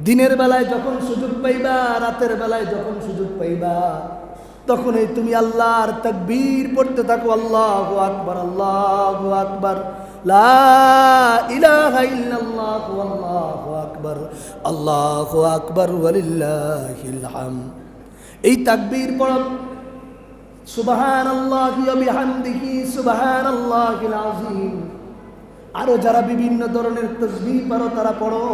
দিনের বেলায় যখন সুযোগ পাইবা, রাতের বেলায় যখন সুযোগ পাইবা, তখনই তুমি আল্লাহর তাকবীর পড়তে থাকো। আল্লাহু আকবার, আল্লাহু আকবার, লা ইলাহা ইল্লাল্লাহ, আল্লাহু আকবার, আল্লাহু আকবার, ওয়ালিল্লাহিল হামদ। এই তাকবীর পড়ো। সুবহানাল্লাহি ওয়া বিহামদিহি, সুবহানাল্লাহিল আযীম। আরো যারা বিভিন্ন ধরনের তাসবিহ পারো তারা পড়ো।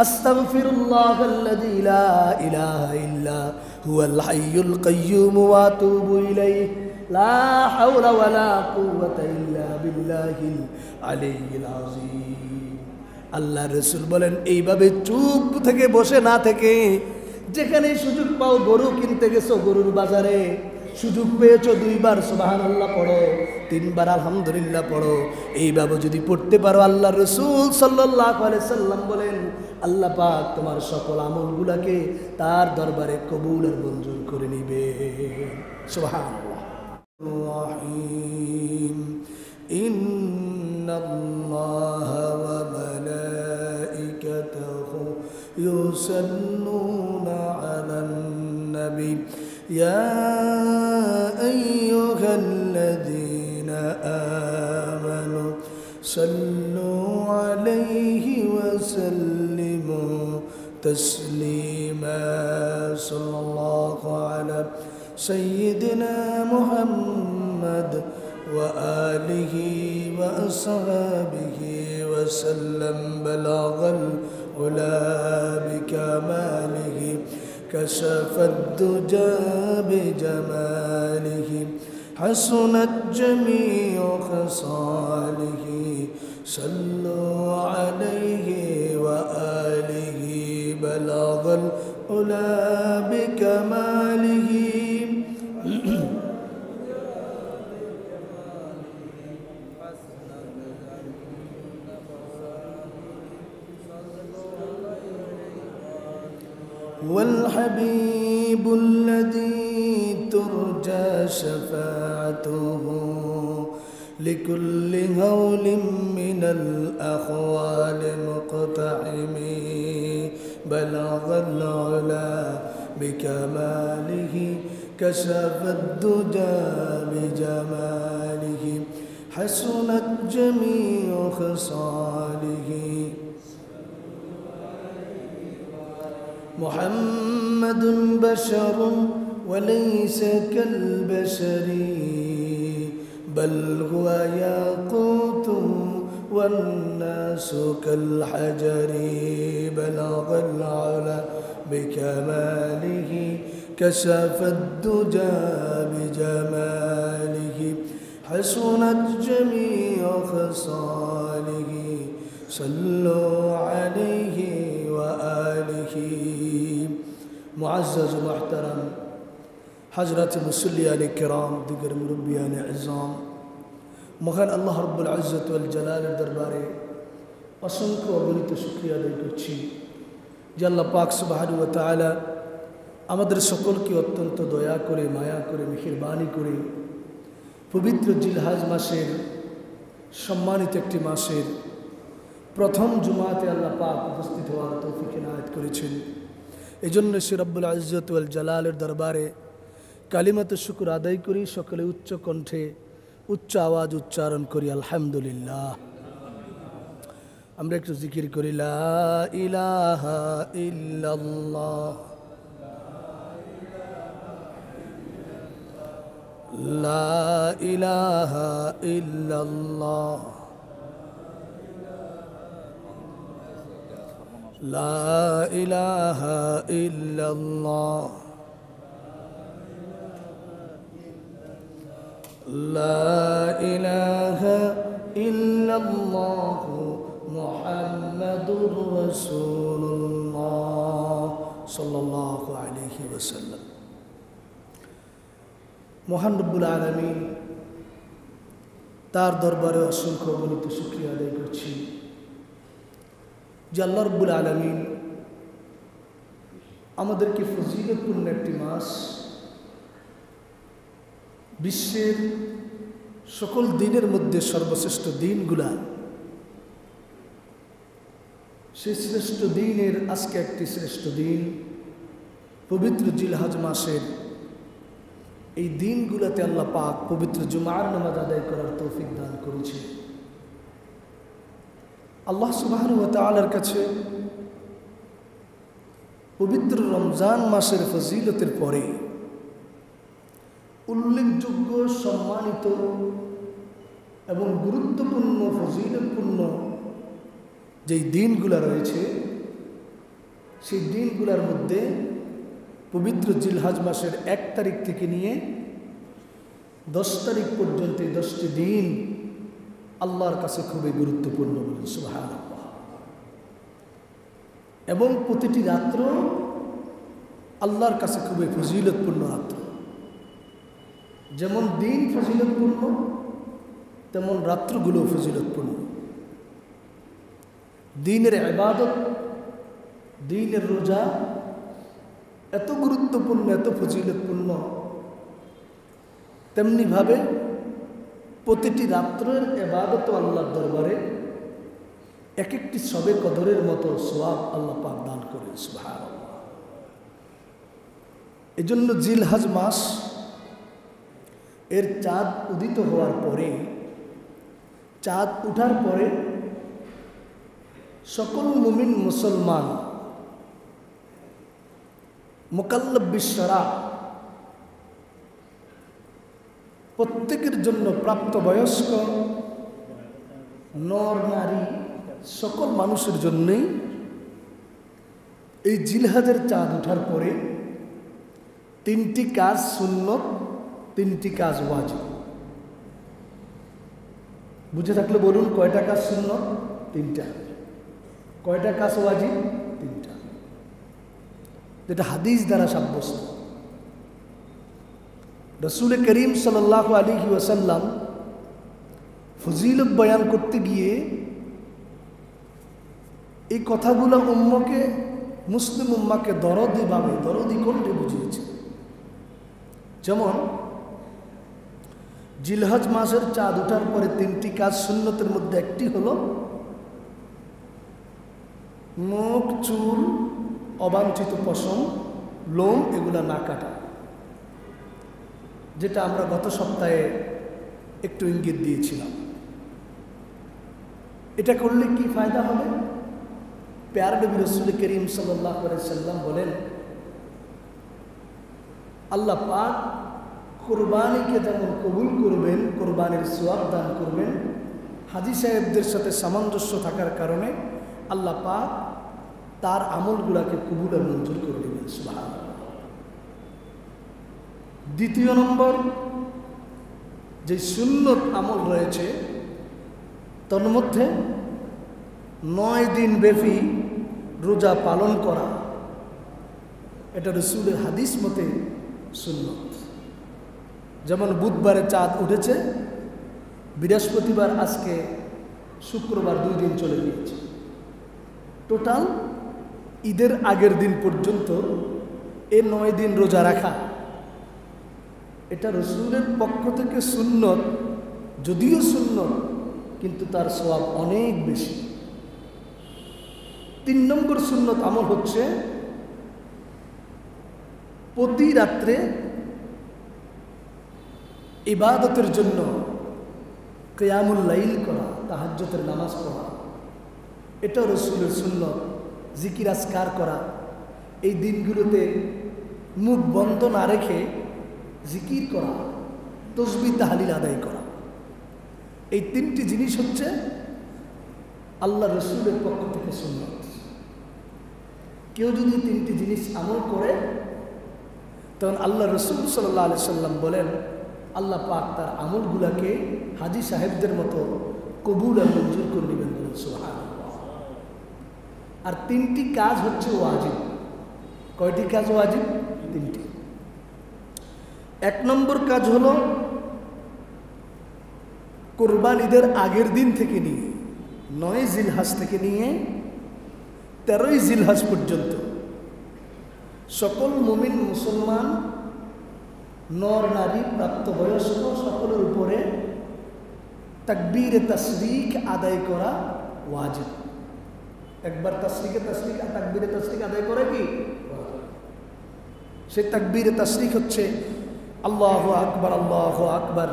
আস্তাগফিরুল্লাহাল্লাযী লা ইলাহা ইল্লা হুয়াল হাইয়ুল কাইয়্যুম ওয়া আতুবু ইলাইহি, লা হাওলা ওয়ালা কুওয়াতা ইল্লা বিল্লাহিল আলিয়্যিল আযীম। আল্লাহর রাসূল বলেন, এইভাবে চুপ থেকে বসে না থেকে, যেখানে সুযোগ পাও, গরু কিনতে গেছো, গরুর বাজারে সুযোগ পেয়েছো, 2 বার সুবহানাল্লাহ পড়ো, 3 বার আলহামদুলিল্লাহ পড়ো। এইভাবে যদি পড়তে পারো, আল্লাহর রাসূল সাল্লাল্লাহু আলাইহি সাল্লাম বলেন, আল্লাহ পাক তোমার সকল আমলগুলোকে তার দরবারে কবুল আর মঞ্জুর করে নিবে। সুবহানাল্লাহ। রহিম, ইন্নাল্লাহা ওয়া মালাইকাতাহু ইউসাল্লুনা আলান নবী ইয়া আইয়ুহাল্লাযীনা আমানু সাল্লু আলাইহি ওয়া সাল্লিমু তাসলিমা। সাল্লাল্লাহু আলা সাইয়্যিদিনা মুহাম্মদ ওয়া আলিহি ওয়া আসহাবিহি ওয়া সাল্লাম। বালাগাল উলা বিকামালিহি كشف الدجى بجماله حسنت جميع خصاله صلوا عليه وآله بلغ العلا بكماله والحبيب الذي ترجى شفاعته لكل هول من الأخوال مقتحم. بلغ العلا بكماله كشف الدجى بجماله حسنت جميع خصاله. محمد بشر وليس كالبشر بل هو ياقوت والناس كالحجر. بلغ العلا بكماله كشف الدجى بجماله حسنت جميع خصاله. صلوا عليه وآله. معزز محترم حضرات মুসল্লিয়ান কিরাম, দিগর মুরব্বিয়ান ইজাম, মহান আল্লাহ রাব্বুল ইজ্জত ওয়াল জালালের দরবারে অসংখ্য অগণিত শুকরিয়া আদায় করছি যে আল্লাহ পাক সুবহানাহু ওয়া তাআলা আমাদের সকলকে অত্যন্ত দয়া করে, মায়া করে, মেহেরবানি করে পবিত্র জিলহজ মাসের সম্মানিত একটি মাসের প্রথম জুমাতে আল্লাহ পাক উপস্থিত হওয়ার তৌফিক ইনায়াত করেছেন। এই জন্য সে রব্বুল ইজ্জত ওয়াল জালালের দরবারে কালিমাতুশ শুকর আদায় করি, সকলে উচ্চ কণ্ঠে উচ্চ আওয়াজ উচ্চারণ করি আলহামদুলিল্লাহ। আমরা একটু জিকির করি লা ইলাহা ইল্লাল্লাহ, লা ইলাহা ইল্লাল্লাহ, লা ইলাহা ইল্লাল্লাহ, লা ইলাহা ইল্লাল্লাহ মুহাম্মাদুর রাসূলুল্লাহ সাল্লাল্লাহু আলাইহি ওয়াসাল্লাম। মহান রব্বুল আলামিন তার দরবারে অসংখ্য অগণিত শুকরিয়া আদায় করছি যে আল্লাহ রব্বুল আলামিন আমাদেরকে ফজিলতপূর্ণ একটি মাস, বিশ্বের সকল দিনের মধ্যে সর্বশ্রেষ্ঠ দিনগুলা, সেই শ্রেষ্ঠ দিনের আজকে একটি শ্রেষ্ঠ দিন, পবিত্র জিলহজ মাসের এই দিনগুলোতে আল্লাহ পাক পবিত্র জুমার নামাজ আদায় করার তৌফিক দান করেছে। আল্লাহ সুবহানাহু ওয়া তাআলার কাছে পবিত্র রমজান মাসের ফজিলতের পরে উল্লেখযোগ্য, সম্মানিত এবং গুরুত্বপূর্ণ, ফজিলতপূর্ণ যেই দিনগুলো রয়েছে, সেই দিনগুলোর মধ্যে পবিত্র জিলহজ মাসের 1 তারিখ থেকে নিয়ে 10 তারিখ পর্যন্ত 10টি দিন আল্লাহর কাছে খুবই গুরুত্বপূর্ণ বলেন সুবহানাল্লাহ। এবং প্রতিটি রাত্র আল্লাহর কাছে খুবই ফজিলতপূর্ণ রাত্র। যেমন দিন ফজিলতপূর্ণ, তেমন রাত্রগুলো ফজিলতপূর্ণ। দিনের ইবাদত, দিনের রোজা এত গুরুত্বপূর্ণ, এত ফজিলতপূর্ণ, তেমনিভাবে প্রতিটি রাত্রের ইবাদত আল্লাহর দরবারে এক একটি সবে কদরের মতো সওয়াব আল্লাহ পাক দান করেন সুবহানাল্লাহ। এজন্য জিলহজ মাস এর চাঁদ উদিত হওয়ার পরে, চাঁদ উঠার পরে সকল মুমিন মুসলমান মুকাল্লাব বিশ-শরা প্রত্যেকের জন্য, প্রাপ্তবয়স্ক নর নারী সকল মানুষের জন্যই এই জিলহজের চাঁদ ওঠার পরে 3টি কাজ সুন্নত, 3টি কাজ ওয়াজিব। বুঝে থাকলে বলুন, কয়টা কাজ সুন্নত? 3টা। কয়টা কাজ ওয়াজিব? 3টা, যেটা হাদিস দ্বারা সাব্যস্ত। রাসূল করিম সাল্লাল্লাহু আলাইহি ওয়াসাল্লাম ফজিলত বয়ান করতে গিয়ে এই কথাগুলো উম্মকে, মুসলিম উম্মাকে দরদি কণ্ঠে বুঝিয়েছে। যেমন জিলহজ মাসের চাঁদ ওঠার পরে 3টি কাজ সুন্নতের মধ্যে একটি হলো মুখ, চুল, অবাঞ্ছিত পশম, লোম এগুলা না কাটা, যেটা আমরা গত সপ্তাহে একটু ইঙ্গিত দিয়েছিলাম। এটা করলে কি ফায়দা হবে? প্যারা নবী রাসূল করিম সাল্লাল্লাহু আলাইহি সাল্লাম বলেন, আল্লাহ পাক কুরবানিকে যেমন কবুল করবেন, কুরবানির সওয়াব দান করবেন, হাজী সাহেবদের সাথে সামঞ্জস্য থাকার কারণে আল্লাহ পাক তার আমলগুলোকে কবুল আর মঞ্জুর করে দেবেন সুবহানাল্লাহ। দ্বিতীয় নম্বর যে সুন্নত আমল রয়েছে, তার মধ্যে 9 দিন ব্যাপী রোজা পালন করা, এটা রাসূলের হাদিস মতে সুন্নত। যেমন বুধবারে চাঁদ উঠেছে, বৃহস্পতিবার, আজকে শুক্রবার, 2 দিন চলে গিয়েছে। টোটাল ঈদের আগের দিন পর্যন্ত এই 9 দিন রোজা রাখা, এটা রাসূলের পক্ষ থেকে সুন্নত। যদিও সুন্নত, কিন্তু তার সওয়াব অনেক বেশি। 3 নম্বর সুন্নত আমল হচ্ছে প্রতি রাত্রে ইবাদতের জন্য কিয়ামুল লাইল করা, তাহাজ্জুদের নামাজ পড়া, এটা রাসূলের সুন্নত। জিকির আজকার করা, এই দিনগুলোতে মুখ বন্ধ না রেখে জিকির করা, তসবিহ তাহলিল আদায় করা, এই 3টি জিনিস হচ্ছে আল্লাহ রাসূলের পক্ষ থেকে সুন্নত। কেউ যদি 3টি জিনিস আমল করে, তখন আল্লাহ রাসূল সাল্লাল্লাহু আলাইহি সাল্লাম বলেন, আল্লাহ পাক তার আমলগুলোকে হাজী সাহেবদের মতো কবুল আর মঞ্জুর করে নেবেন বলেন সুবহানাল্লাহ। আর 3টি কাজ হচ্ছে ওয়াজিব। কয়টি কাজ ওয়াজিব? 3টি। 1 নম্বর কাজ হলো কুরবান ঈদের আগের দিন থেকে নিয়ে 9 জিলহজ থেকে নিয়ে 13 জিলহজ পর্যন্ত সকল মুমিন মুসলমান, নর নারী, প্রাপ্তবয়স্ক সকলের উপরে তাকবীরে তাশরীক আদায় করা ওয়াজিব। একবার তাসরিকে তাসরিক তাকবীরে তাসরিক আদায় করে কি? সে তাকবীরে তাসরিক হচ্ছে আল্লাহু আকবার আল্লাহু আকবার,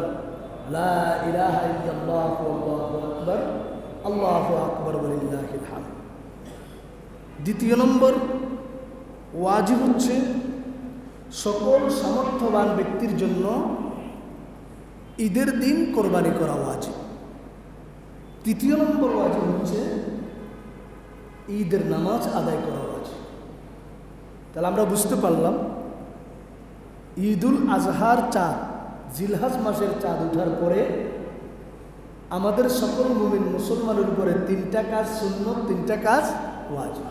লা ইলাহা ইল্লাল্লাহ আল্লাহু আকবার, আল্লাহু আকবার ওয়ালিল্লাহিল হামদ। দ্বিতীয় নম্বর ওয়াজিব হচ্ছে সকল সামর্থ্যবান ব্যক্তির জন্য ঈদের দিন কোরবানি করা ওয়াজিব। তৃতীয় নম্বর ওয়াজিব হচ্ছে ঈদের নামাজ আদায় করা ওয়াজিব। তাহলে আমরা বুঝতে পারলাম ঈদুল আজহার চাঁদ, জিলহজ মাসের চাঁদ ওঠার পরে আমাদের সকল মুমিন মুসলমানের উপরে 3টা কাজ সুন্নত, 3টা কাজ ওয়াজিব।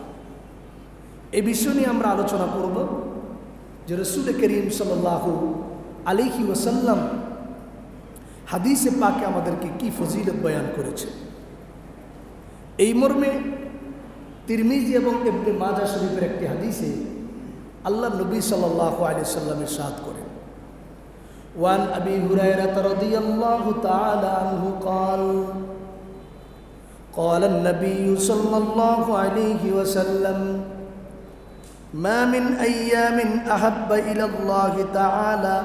এই বিষয় নিয়ে আমরা আলোচনা করব যে রাসূল করিম সাল্লাল্লাহু আলাইহি ওয়াসাল্লাম হাদিসে পাকে আমাদেরকে কি ফজিলত বয়ান করেছে। এই মর্মে তিরমিজি এবং ইবনে মাজাহ শরীফের একটি হাদিসে আল্লাহ নবী সাল্লাল্লাহু আলাইহি ওয়াসাল্লাম ইরশাদ করেন, ওয়ান আবি হুরায়রা রাদিয়াল্লাহু তাআলা আনহু قال قال النبي صلى الله عليه وسلم ما من أيام أحب إلى الله تعالى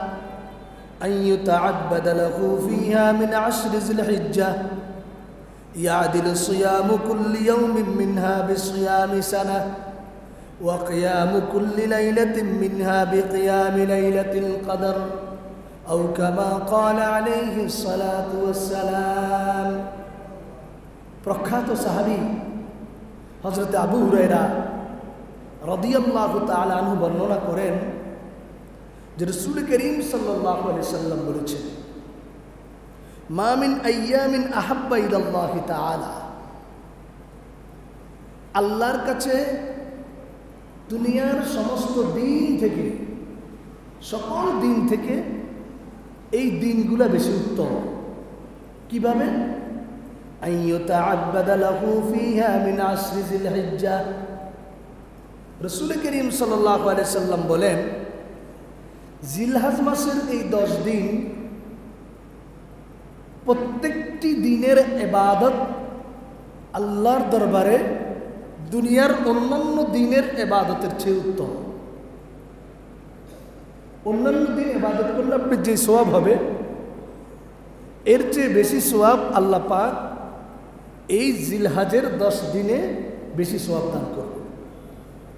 أن يتعبد له فيها من 10 ذي الحجة يعدل صيام كل يوم منها بصيام سنة وقيام كل ليلة منها بقيام ليلة القدر أو كما قال عليه الصلاة والسلام। প্রখ্যাত সাহাবী হযরত আবু হুরায়রা রাদিয়াল্লাহু তাআলা আনহু বর্ণনা করেন যে রাসূল করিম সাল্লাল্লাহু আলাইহি সাল্লাম বলেছেন, মা মিন আইয়ামিন আহাব্বা ইলাল্লাহি তাআলা, আল্লাহর কাছে দুনিয়ার সমস্ত দিন থেকে, সকল দিন থেকে এই দিনগুলা বেশি উত্তম। কিভাবে? আইয়ুতাআব্বাদা লাহু ফিহা মিন 10 যিল হিজ্জাহ। রাসূল করিম সাল্লাল্লাহু আলাইহি সাল্লাম বলেন, জিলহজ মাসের এই 10 দিন প্রত্যেকটি দিনের ইবাদত আল্লাহর দরবারে দুনিয়ার অন্যান্য দিনের ইবাদতের চেয়ে উত্তম। অন্যান্য দিন ইবাদত করলে আপনি যে সওয়াব হবে এর চেয়ে বেশি সওয়াব আল্লাহ পাক এই জিলহজের 10 দিনে বেশি সওয়াব দান করবে।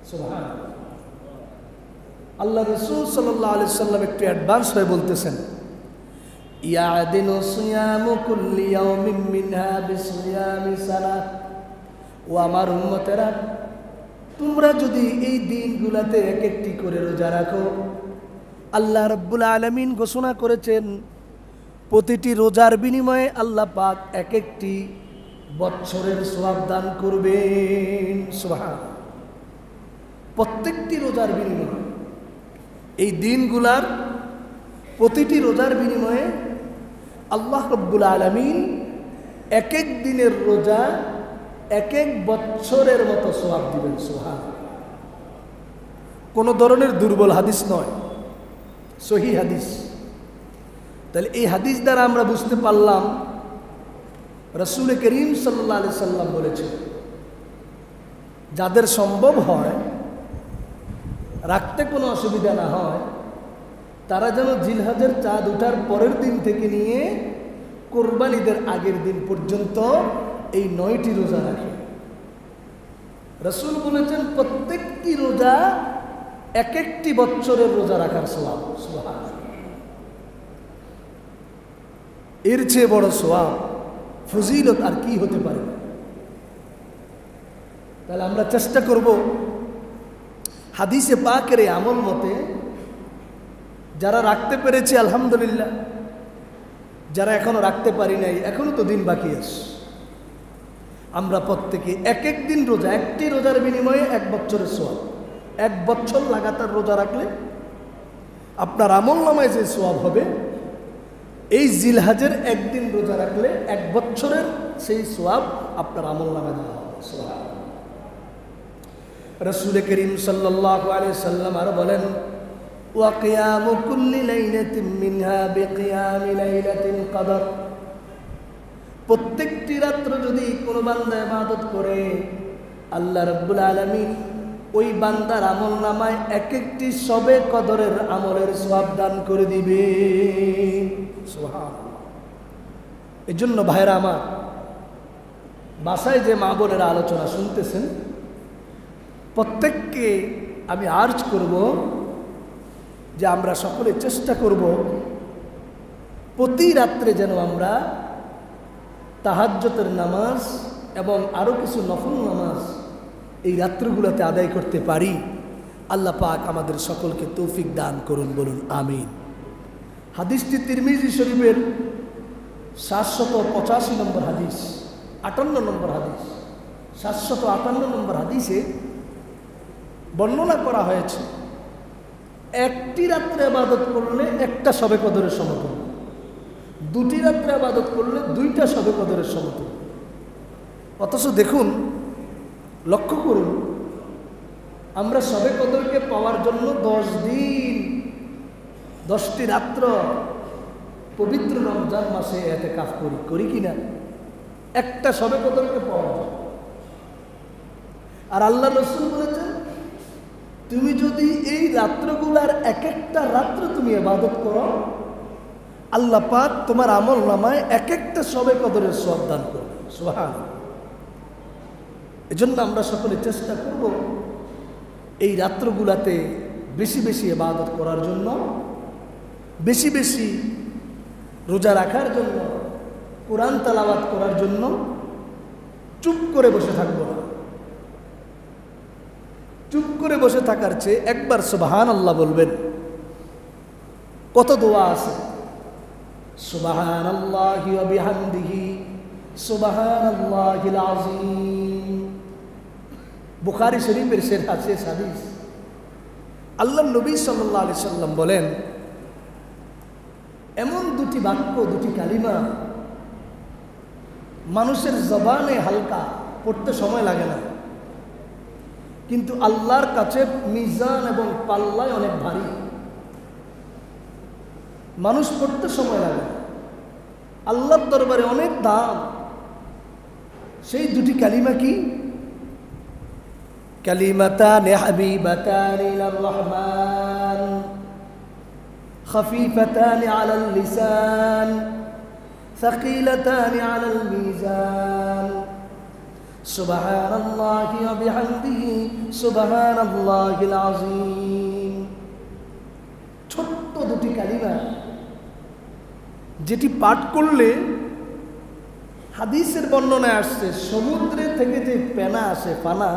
সুবহানাল্লাহ। আল্লাহ রাসূল সাল্লাল্লাহু আলাইহি সাল্লাম একটু অ্যাডভান্স হয়ে বলতেছেন, ইয়াদিনু সিয়ামু কুল্লি ইয়াউমিন মিনহা বিসিয়ামি সানাহ। ও আমার উম্মতেরা, তোমরা যদি এই দিনগুলোতে এক একটি করে রোজা রাখো, আল্লাহ রাব্বুল আলামিন ঘোষণা করেছেন প্রতিটি রোজার বিনিময়ে আল্লাহ পাক এক একটি বছরের সওয়াব দান করবেন। সুবহানাল্লাহ। প্রত্যেকটি রোজার বিনিময়ে, এই দিনগুলার প্রতিটি রোজার বিনিময়ে আল্লাহ রাব্বুল আলামিন এক এক দিনের রোজা এক এক বছরের মতো সওয়াব দিবেন। সুবহানাল্লাহ। কোনো ধরনের দুর্বল হাদিস নয়, সহিহ হাদিস। তাহলে এই হাদিস দ্বারা আমরা বুঝতে পারলাম রাসূল করিম সাল্লাল্লাহু আলাইহি সাল্লাম বলেছেন, যাদের সম্ভব হয়, রাখতে কোনো অসুবিধা না হয়, তারা যেন জিলহজের চাঁদ ওঠার পরের দিন থেকে নিয়ে কোরবানিদের আগের দিন পর্যন্ত এই 9টি রোজা রাখে। রাসূল বলেছেন প্রত্যেকটি রোজা এক একটি বছরের রোজা রাখার সওয়াব। সুবহানাল্লাহ। এর চেয়ে বড় সওয়াব, ফজিলত আর কি হতে পারে? তাহলে আমরা চেষ্টা করব হাদিসে পাকের এই আমল মতে, যারা রাখতে পেরেছে আলহামদুলিল্লাহ, যারা এখনো রাখতে পারি নাই, এখনো তো দিন বাকি আছে, আমরা প্রত্যেকে এক এক দিন রোজা, একটি রোজার বিনিময়ে 1 বছরের সওয়াব। 1 বছর লাগাতার রোজা রাখলে আপনার আমলনামায় যে সওয়াব হবে, এই জিলহজের একদিন রোজা রাখলে 1 বছরের সেই সওয়াব আপনার আমলনামায় দেওয়া হবে। সুবহানাল্লাহ। রাসূল করিম সাল্লাল্লাহু আলাইহি সাল্লাম আর বলেন, ওয়া কিয়ামু কুল্লি লাইলাতিন মিনহা বিকিয়ামি লাইলাতিল কদর। প্রত্যেকটি রাত্র যদি কোনো বান্দা ইবাদত করে, আল্লাহ রাব্বুল আলামিন ওই বান্দার আমল নামায় এক একটি সবে কদরের আমলের সওয়াব দান করে দিবে। সুবহানাল্লাহ। এজন্য ভাইরা আমার, বাসায় যে মা বোনেরা আলোচনা শুনতেছেন, প্রত্যেককে আমি আর্জ করব যে আমরা সকলে চেষ্টা করব প্রতি রাত্রে যেন আমরা তাহাজ্জুদের নামাজ এবং আরও কিছু নফল নামাজ এই রাত্রিগুলোতে আদায় করতে পারি। আল্লাহ পাক আমাদের সকলকে তৌফিক দান করুন, বলুন আমিন। হাদিসটি তিরমিজি শরীফের 785 নম্বর হাদিস, 58 নম্বর হাদিস, 758 নম্বর হাদিসে বর্ণনা করা হয়েছে, একটি রাত্রে ইবাদত করলে একটা শবে কদরের সমতুল্য, দুটি রাত্রে ইবাদত করলে দুইটা শবে কদরের সমতুল্য। অথচ দেখুন, লক্ষ্য করুন, আমরা শবে কদরকে পাওয়ার জন্য 10 দিন 10টি রাত্র পবিত্র রমজান মাসে ইতিকাফ করি কিনা একটা শবে কদরকে পাওয়া যায়। আর আল্লাহ রাসূল বলেছেন, তুমি যদি এই রাত্রগুলার এক একটা রাত্র তুমি ইবাদত করো, আল্লাহ পাক তোমার আমল নামায় এক একটা শবে কদরের সওয়াব দান করবে। সুবহানাল্লাহ। এজন্য আমরা সকলে চেষ্টা করব এই রাত্রগুলাতে বেশি বেশি ইবাদত করার জন্য, বেশি বেশি রোজা রাখার জন্য, কোরআন তেলাওয়াত করার জন্য। চুপ করে বসে থাকবো না। চুপ করে বসে থাকার চেয়ে একবার সুবহানাল্লাহ বলবেন। কত দোয়া আছে, সুবহানাল্লাহি ওয়া বিহামদিহি সুবহানাল্লাহিল আযীম। বুখারী শরীফের শেষ হাদিস। আল্লাহর নবী সাল্লাল্লাহু আলাইহি সাল্লাম বলেন, এমন দুটি বাক্য, দুটি কালিমা মানুষের জবানে হালকা, পড়তে সময় লাগে না, কিন্তু আল্লাহর কাছে মিজান এবং পাল্লায় অনেক ভারী। মানুষ পড়তে সময় লাগে না, আল্লাহর দরবারে অনেক দাম। সেই দুটি কালিমা কি? কালিমাতানি হাবিবাতানি ইলার রহমান খাফিফাতানি আলাল লিসান সাকিলাতানি আলাল মিজান সুবহানাল্লাহি ওয়া বিহামদিহি সুবহানাল্লাহিল আযীম। ছোট্ট দুটি কালিমা, যেটি পাঠ করলে হাদিসের বর্ণনায় আসছে, সমুদ্রে থেকে যে ফেনা আসে, ফানা,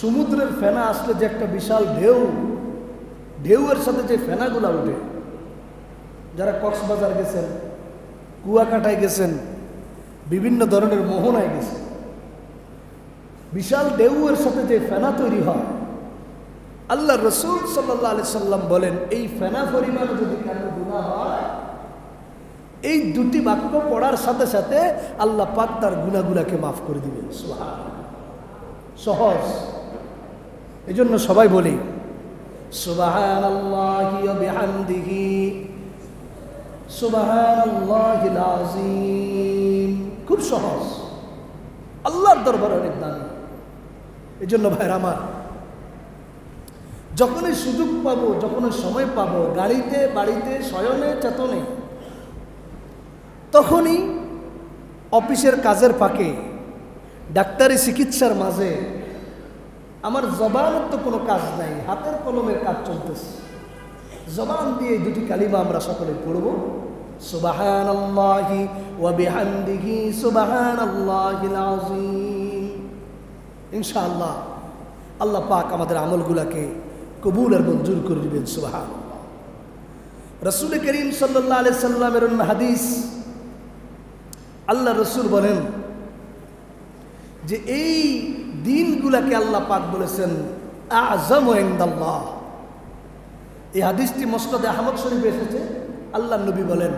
সমুদ্রের ফেনা আসলে যে একটা বিশাল ঢেউ, ঢেউয়ের সাথে যে ফেনাগুলা উঠে, যারা কক্সবাজার গেছেন, কুয়াকাটায় গেছেন, বিভিন্ন ধরনের মোহনায় গেছেন, বিশাল ঢেউয়ের সাথে যে ফেনা তৈরি হয়, আল্লাহ রাসূল সাল্লাল্লাহু আলাইহি সাল্লাম বলেন, এই ফেনা পরিমাণ যদি কারো গুনাহ হয়, এই দুটি বাক্য পড়ার সাথে সাথে আল্লাহ পাক তার গুনাহগুলোকে মাফ করে দিবেন। সুবহানাল্লাহ। সহজ। এজন্য সবাই বলি সুবহানাল্লাহি ওয়া বিহামদিহি সুবহানাল্লাহিল আযীম। খুব সহজ, আল্লাহর দরবারে অনেক দামি। এজন্য ভাইরা আমার, যখনই সুযোগ পাবো, যখনই সময় পাবো, গাড়িতে, বাড়িতে, শয়নে, চেতনে, তখনই অফিসের কাজের ফাঁকে, ডাক্তারি চিকিৎসার মাঝে, আমার জবানের তো কোনো কাজ নাই, হাতের কলমের কাজ চলতেছে, জবান দিয়ে দুটি কালিমা আমরা সকলে পড়ব, সুবহানাল্লাহি ওয়া বিহামদিহি সুবহানাল্লাহিল আযীম। ইনশাআল্লাহ আল্লাহ পাক আমাদের আমলগুলোকে কবুল আর মঞ্জুর করে দিবেন। সুবহানাল্লাহ। রাসূল করিম সাল্লাল্লাহু আলাইহি সাল্লামের হাদিস, আল্লাহ রাসূল বলেন যে এই দিনগুলাকে আল্লাহ পাক বলেছেন আযমু ইনদাল্লাহ। এই হাদিসটি মুসনাদে আহমদ শরীফে এসেছে। আল্লাহ নবী বলেন,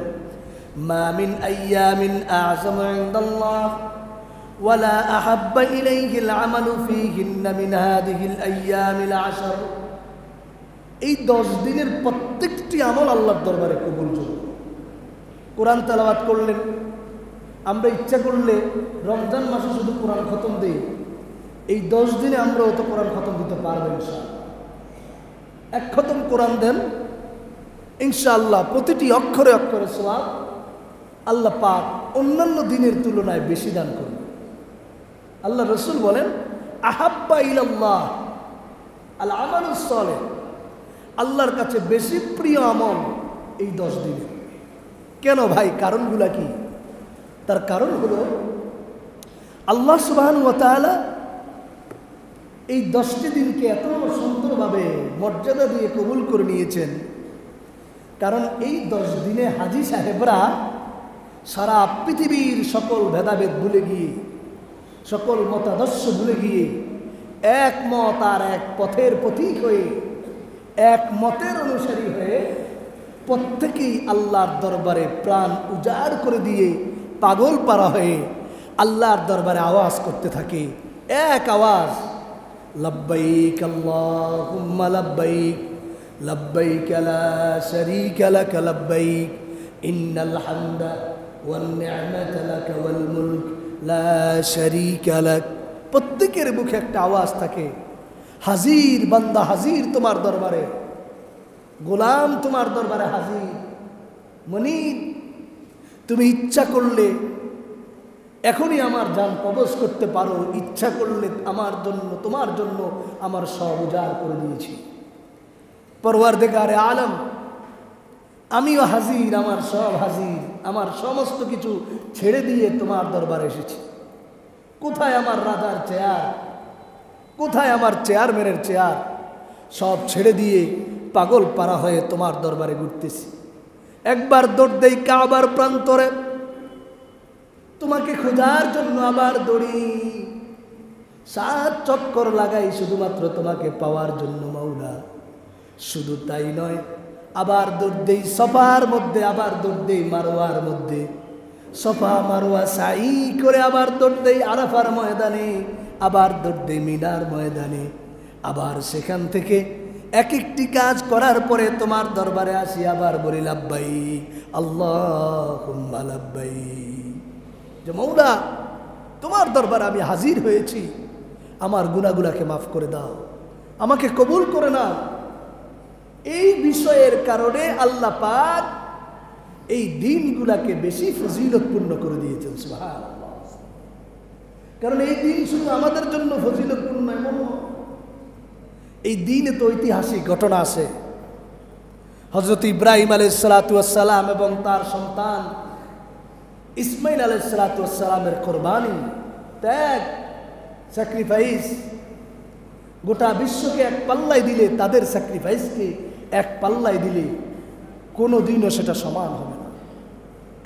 মা মিন আইয়ামিন আযমু ইনদাল্লাহ ওয়ালা আহাব্বা ইলাইহিল আমালু ফীহিন্না মিন হাযিহিল আইয়ামিল আশর। এই 10 দিনের প্রত্যেকটি আমল আল্লাহর দরবারে কবুলযোগ্য। কোরআন তেলাওয়াত করলেন, আমরা ইচ্ছা করলে রমজান মাসে শুধু কোরআন খতম দেই, এই 10 দিনে আমরাও তো কোরআন খতম দিতে পারবো ইনশাআল্লাহ। এক খতম কোরআন দেন ইনশাআল্লাহ, প্রতিটি অক্ষরে অক্ষরে সওয়াব আল্লাহ পাক অন্যান্য দিনের তুলনায় বেশি দান করবেন। আল্লাহ রসুল বলেন, আহাব্বা ইলাল্লাহ আল আমালুস সালেহ, আল্লাহর কাছে বেশি প্রিয় আমল এই 10 দিনে। কেন ভাই? কারণগুলা কি? তার কারণ হলো আল্লাহ সুবহানাহু ওয়া তাআলা এই 10টি দিনকে এত সুন্দরভাবে মর্যাদা দিয়ে কবুল করে নিয়েছেন, কারণ এই 10 দিনে হাজী সাহেবরা সারা পৃথিবীর সকল ভেদাভেদ ভুলে গিয়ে, সকল মতাদর্শ ভুলে গিয়ে এক মত আর এক পথের পথিক হয়ে, এক মতের অনুসারী হয়ে প্রত্যেকেই আল্লাহর দরবারে প্রাণ উজাড় করে দিয়ে পাগল পারা হয়ে আল্লাহর দরবারে আওয়াজ করতে থাকে, এক আওয়াজ, লব্বাইক আল্লাহুম্মা লব্বাইক, লব্বাইক লা শারীকা লাক লব্বাইক, ইন্নাল হামদা ওয়ান নি'মাতা লাক ওয়াল মুলক লা শারীকা লাক। প্রত্যেকের মুখে একটা আওয়াজ থাকে, হাজির বান্দা হাজির তোমার দরবারে, গোলাম তোমার দরবারে হাজির। মনিব, তুমি ইচ্ছা করলে এখনই আমার জান কবজ করতে পারো, ইচ্ছা করলে আমার জন্য তোমার জন্য আমার সব উজাড় করে দিয়েছি। পরওয়ারদিগারে আলম, আমিও হাজির, আমার সব হাজির, আমার সমস্ত কিছু ছেড়ে দিয়ে তোমার দরবারে এসেছি। কোথায় আমার রাজার চেয়ার, কোথায় আমার চেয়ারম্যানের চেয়ার? সব ছেড়ে দিয়ে পাগল পারা হয়ে তোমার দরবারে ঘুরতেছি। একবার দৌড় দেই কাবার প্রান্তরে তোমাকে খোঁজার জন্য, আবার দৌড়ি 7 চক্কর লাগাই শুধুমাত্র তোমাকে পাওয়ার জন্য মাওলা। শুধু তাই নয়, আবার দৌড় দেই সফার মধ্যে, আবার দৌড় দেই মারওয়ার মধ্যে, সফা মারওয়া সাই করে আবার দৌড় দেই আরাফার ময়দানে, আবার দৌড় দেই মিনার ময়দানে। আবার সেখান থেকে এক একটি কাজ করার পরে তোমার দরবারে আসি, আবার বলি লাব্বাইক আল্লাহুম্মা লাব্বাইক, যে মওলা তোমার দরবারে আমি হাজির হয়েছি, আমার গুনাহগুলোকে মাফ করে দাও, আমাকে কবুল করে নাও। এই বিষয়ের কারণে আল্লাহ পাক এই দিনগুলাকে বেশি ফজিলতপূর্ণ করে দিয়েছেন। সুবহানাল্লাহ। কারণ এই দিন শুধু আমাদের জন্য ফজিলতপূর্ণ এমন নয়, এই দিনে তো ঐতিহাসিক ঘটনা আছে। হযরত ইব্রাহিম আলাইহিস সালাতু ওয়াস সালাম এবং তার সন্তান ইসমাইল আলাইহিস সালাতু ওয়াস সালামের কুরবানি, ত্যাগ, স্যাক্রিফাইস, গোটা বিশ্বকে এক পাল্লায় দিলে, তাদের স্যাক্রিফাইসকে এক পাল্লায় দিলে কোনো দিনও সেটা সমান হবে না।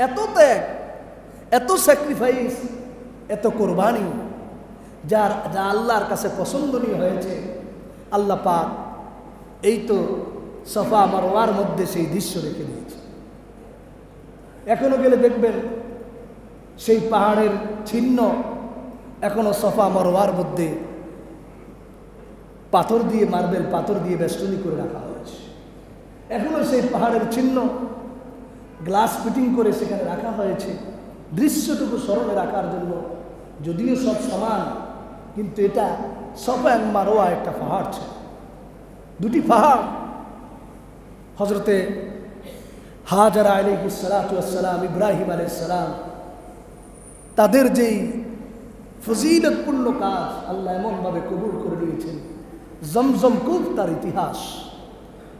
এত ত্যাগ, এত স্যাক্রিফাইস, এত কোরবানি, যা আল্লাহর কাছে পছন্দনীয় হয়েছে। আল্লাহ পাক এই তো সফা মারওয়ার মধ্যে সেই দৃশ্য রেখে দিয়েছে। এখনো গেলে দেখবেন সেই পাহাড়ের চিহ্ন এখনো সফা মারওয়ার মধ্যে পাথর দিয়ে, মার্বেল পাথর দিয়ে বেষ্টনী করে রাখা হয়েছে। এখনো সেই পাহাড়ের চিহ্ন গ্লাস ফিটিং করে সেখানে রাখা হয়েছে, দৃশ্যটুকু স্মরণে রাখার জন্য। যদিও সব সমান, কিন্তু এটা সফা এবং মারওয়া একটা পাহাড় ছিল, দুটি পাহাড়। হজরতে হাজারা আলাইহিস সালাতু ওয়াস সালাম, ইব্রাহিম আলাইহিস সালাম, তাদের যেই ফজিলতপূর্ণ কাজ আল্লাহ এমনভাবে কবুল করে দিয়েছেন। জমজম কূপ তার ইতিহাস,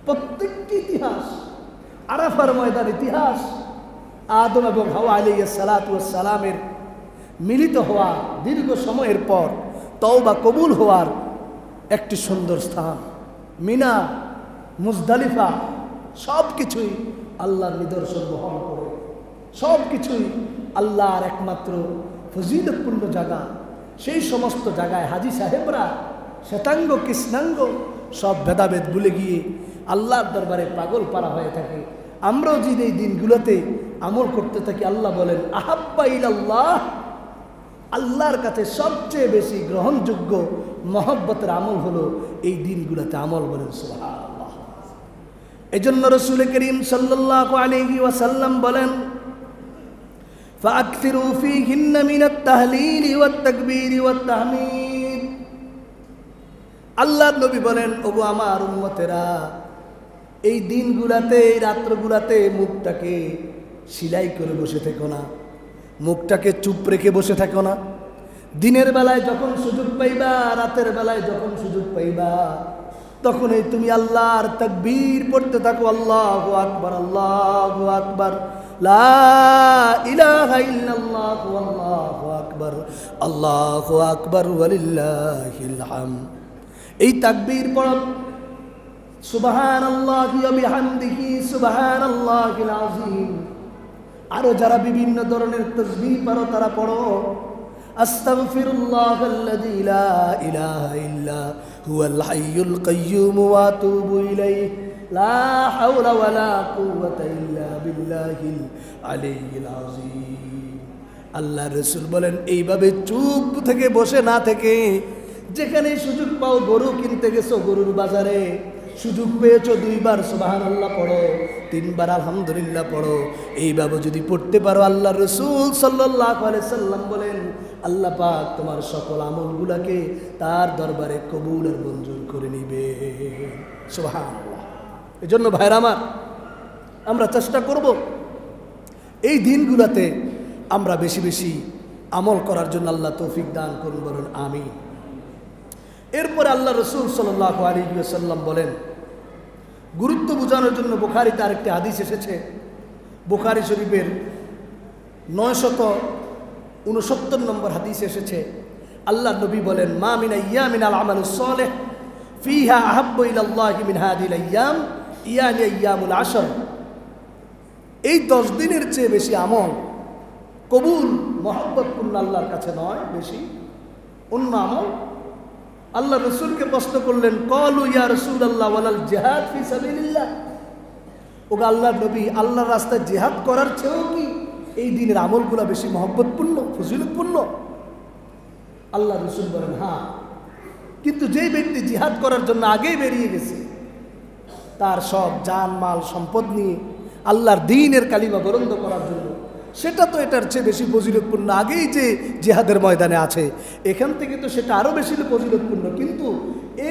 প্রত্যেকটি ইতিহাস, আরাফার ময়দান ইতিহাস, আদম এবং হাওয়া আলাইহিস সালাতু ওয়াস সালামের মিলিত হওয়া দীর্ঘ সময়ের পর তওবা কবুল হওয়ার একটি সুন্দর স্থান। মিনা, মুজদালিফা, সব কিছুই আল্লাহর নিদর্শন বহন করে, সব কিছুই আল্লাহর একমাত্র ফজিলতপূর্ণ জায়গা। সেই সমস্ত জায়গায় হাজী সাহেবরা শ্বেতাঙ্গ কৃষ্ণাঙ্গ সব ভেদাভেদ ভুলে গিয়ে আল্লাহর দরবারে পাগল পারা হয়ে থাকে। আমরাও যদি এই দিনগুলোতে আমল করতে থাকি, আল্লাহ বলেন আহাব্বা ইলাল্লাহ, আল্লাহর কাছে সবচেয়ে বেশি গ্রহণযোগ্য মহব্বতের আমল হলো এই দিনগুলোতে আমল। বলেন সুবহানাল্লাহ। এজন্য রাসূল করিম সাল্লাল্লাহু আলাইহি ওয়াসাল্লাম বলেন ফাআকসিরু ফীহিন্না মিনাত তাহলিল ওয়াত তাকবীর ওয়াত তাহমিদ আল্লাহর নবী বলেন, ওগো আমার উম্মতেরা, এই দিনগুলাতে, এই রাত্রগুলাতে মুখটাকে সিলাই করে বসে থেকো না, মুখটাকে চুপ রেখে বসে থাকো না। দিনের বেলায় যখন সুযোগ পাইবা, রাতের বেলায় যখন সুযোগ পাইবা, তখনই তুমি আল্লাহর তাকবীর পড়তে থাকো। আল্লাহু আকবার, আল্লাহু আকবার, লা ইলাহা ইল্লাল্লাহ, আল্লাহু আকবার, আল্লাহু আকবার, ওয়ালিল্লাহিল হামদ। এই তাকবীর পড়ো। সুবহানাল্লাহি ওয়া বিহামদিহি, সুবহানাল্লাহিল আযীম। আরো যারা বিভিন্ন ধরনের তাসবিহ পারো তারা পড়ো, আস্তাগফিরুল্লাহাল্লাযী লা ইলাহা ইল্লা হুয়াল হাইয়ুল কাইয়্যুম ওয়া আতুবু ইলাইহি, লা হাওলা ওয়ালা কুওয়াতা ইল্লা বিল্লাহিল আলিয়্যিল আযীম। আল্লাহ রাসূল বলেন, এইভাবে চুপ থেকে বসে না থেকে, যেখানে সুযোগ পাও, গরু কিনতে গেছো, গরুর বাজারে সুযোগ পেয়েছো, 2 বার সুবহানাল্লাহ পড়ো, 3 বার আলহামদুলিল্লাহ পড়ো। এইভাবে যদি পড়তে পারো, আল্লাহ রাসূল সাল্লাল্লাহু আলাইহি সাল্লাম বলেন, আল্লাহ পাক তোমার সকল আমলগুলোকে তার দরবারে কবুল আর মঞ্জুর করে নিবে। সুবহানাল্লাহ। এজন্য ভাইরা আমার, আমরা চেষ্টা করব এই দিনগুলোতে আমরা বেশি বেশি আমল করার জন্য। আল্লাহ তৌফিক দান করুন, বলুন আমিন। এরপরে আল্লাহ রাসূল সাল্লাল্লাহু আলাইহি ওয়াসাল্লাম বলেন, গুরুত্ব বোঝানোর জন্য বুখারীতে আরেকটি হাদিস এসেছে। বুখারী শরীফের 969 নম্বর হাদিস এসেছে। আল্লাহ নবী বলেন, মা মিন আইয়ামিন আল আমালুস সালিহ ফিহা আহাব্বু ইলাল্লাহি মিন হাদিল আইয়াম ইয়ানি আইয়ামুল আশর। এই 10 দিনের চেয়ে বেশি আমল কবুল মহব্বতপূর্ণ আল্লাহর কাছে নয় বেশি অন্য আমল। আল্লাহ রাসূলকে প্রশ্ন করলেন, ক্বালু ইয়া রাসূলুল্লাহ ওয়ালাল জিহাদ ফি সাবিলিল্লাহ। ওগো আল্লাহর নবী, আল্লাহর রাস্তায় জিহাদ করার চেয়েও কি এই দিনের আমলগুলো বেশি মহব্বতপূর্ণ, ফজিলতপূর্ণ? আল্লাহ রাসূল বলেন, হ্যাঁ, কিন্তু যেই ব্যক্তি জিহাদ করার জন্য আগেই বেরিয়ে গেছে, তার সব জান মাল সম্পদ নিয়ে আল্লাহর দ্বীনের কালিমা বুলন্দ করার জন্য, সেটা তো এটার চেয়ে বেশি ফজিলতপূর্ণ। আগেই যে জিহাদের ময়দানে আছে, এখান থেকে তো সেটা আরও বেশি ফজিলতপূর্ণ। কিন্তু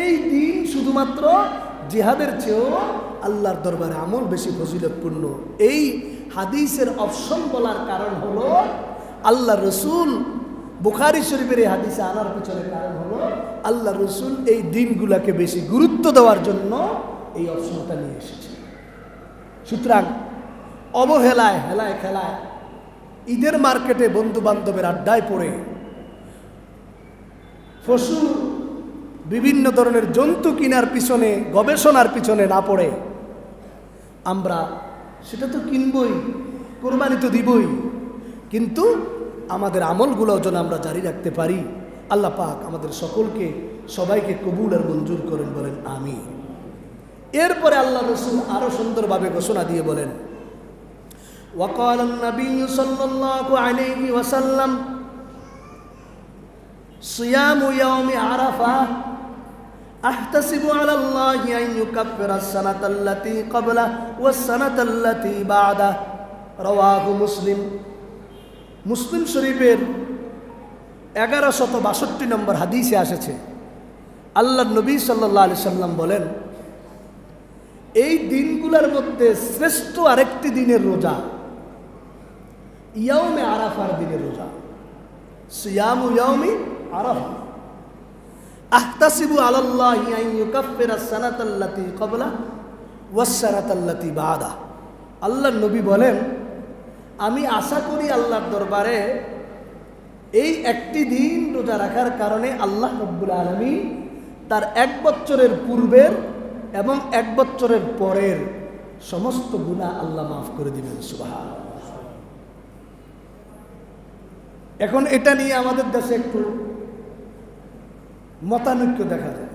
এই দিন শুধুমাত্র জিহাদের চেয়েও আল্লাহর দরবারে আমল বেশি ফজিলতপূর্ণ। এই হাদিসের অপশন বলার কারণ হলো, আল্লাহ রসুল বুখারী শরীফের এই হাদিসে আনার পিছনে কারণ হলো, আল্লাহ রসুল এই দিনগুলোকে বেশি গুরুত্ব দেওয়ার জন্য এই অপশনটা নিয়ে এসেছে। সুতরাং অবহেলায়, হেলায় খেলায়, ঈদের মার্কেটে বন্ধু বান্ধবের আড্ডায় পড়ে, পশু বিভিন্ন ধরনের জন্তু কেনার পিছনে, গবেষণার পিছনে না পড়ে, আমরা সেটা তো কিনবই, কোরবানি তো দিবই, কিন্তু আমাদের আমলগুলো যেন আমরা জারি রাখতে পারি। আল্লাহ পাক আমাদের সকলকে, সবাইকে কবুল আর মঞ্জুর করেন, বলেন আমিন। এরপরে আল্লাহ রাসূল আরো সুন্দরভাবে ঘোষণা দিয়ে বলেন, وقال النبي صلى الله عليه وسلم صيام يوم عرفة أحتسب على الله أن يكفر السنة التي قبله والسنة التي بعده رواه مسلم। মুসলিম শরীফের 1162 নম্বর হাদিসে আসেছে, আল্লাহর নবী সাল্লাল্লাহু আলাইহি সাল্লাম বলেন, এই দিনগুলোর মধ্যে শ্রেষ্ঠ আরেকটি দিনের রোজা ইয়াউমে আরাফার দিনের রোজা। সিয়ামু ইয়াউমি আরাফা আহতাসিবু আলাল্লাহি আন ইউকাফিরাস সানাতাল্লাতী ক্বাবলা ওয়াস সানাতাল্লাতী বাদা। আল্লাহর নবী বলেন, আমি আশা করি আল্লাহর দরবারে এই একটি দিন রোজা রাখার কারণে আল্লাহ রাব্বুল আলামিন তার 1 বছরের পূর্বের এবং 1 বছরের পরের সমস্ত গুনাহ আল্লাহ মাফ করে দিবেন। সুবহানাল্লাহ। এখন এটা নিয়ে আমাদের দেশে একটু মতানৈক্য দেখা যায়।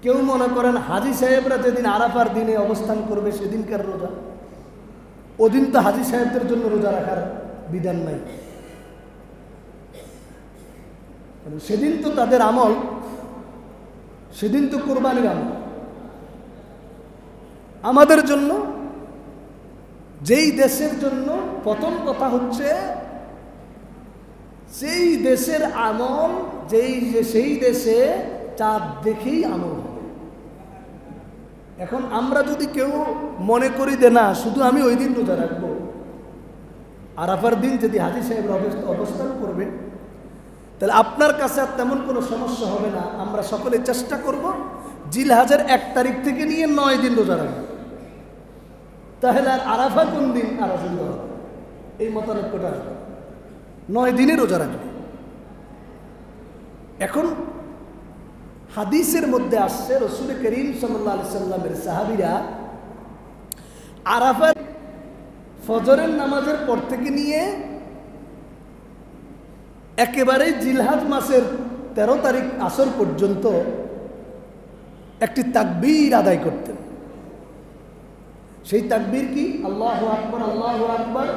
কেউ মনে করেন হাজী সাহেবরা যেদিন আরাফার দিনে অবস্থান করবে সেদিনকার রোজা, ওদিন তো হাজী সাহেবদের জন্য রোজা রাখার বিধান নাই, সেদিন তো তাদের আমল, সেদিন তো কোরবানির আমল। আমাদের জন্য, যেই দেশের জন্য প্রথম কথা হচ্ছে সেই দেশের আমল, সেই দেশে চাঁদ দেখেই আমল হবে। এখন আমরা যদি কেউ মনে করি যে না শুধু আমি ওই দিন রোজা রাখবো, আরাফার দিন যদি হাজী সাহেব অবস্থান করবে, তাহলে আপনার কাছে আর তেমন কোনো সমস্যা হবে না। আমরা সকলে চেষ্টা করব জিলহজের 1 তারিখ থেকে নিয়ে 9 দিন রোজা রাখবো। তাহলে আর আরাফা কোন দিন আর অসুবিধা হবে, এই মতানৈক্যটা আসবে। 9 দিনে রোজা রাখবে। এখন হাদিসের মধ্যে আসছে রাসূল করিম সাল্লাল্লাহু আলাইহি সাল্লামের সাহাবীরা আরাফার ফজরের নামাজের পর থেকে নিয়ে একেবারে জিলহজ মাসের 13 তারিখ আসর পর্যন্ত একটি তাকবীর আদায় করতেন। সেই তাকবীর কি? আল্লাহু আকবার, আল্লাহু আকবার,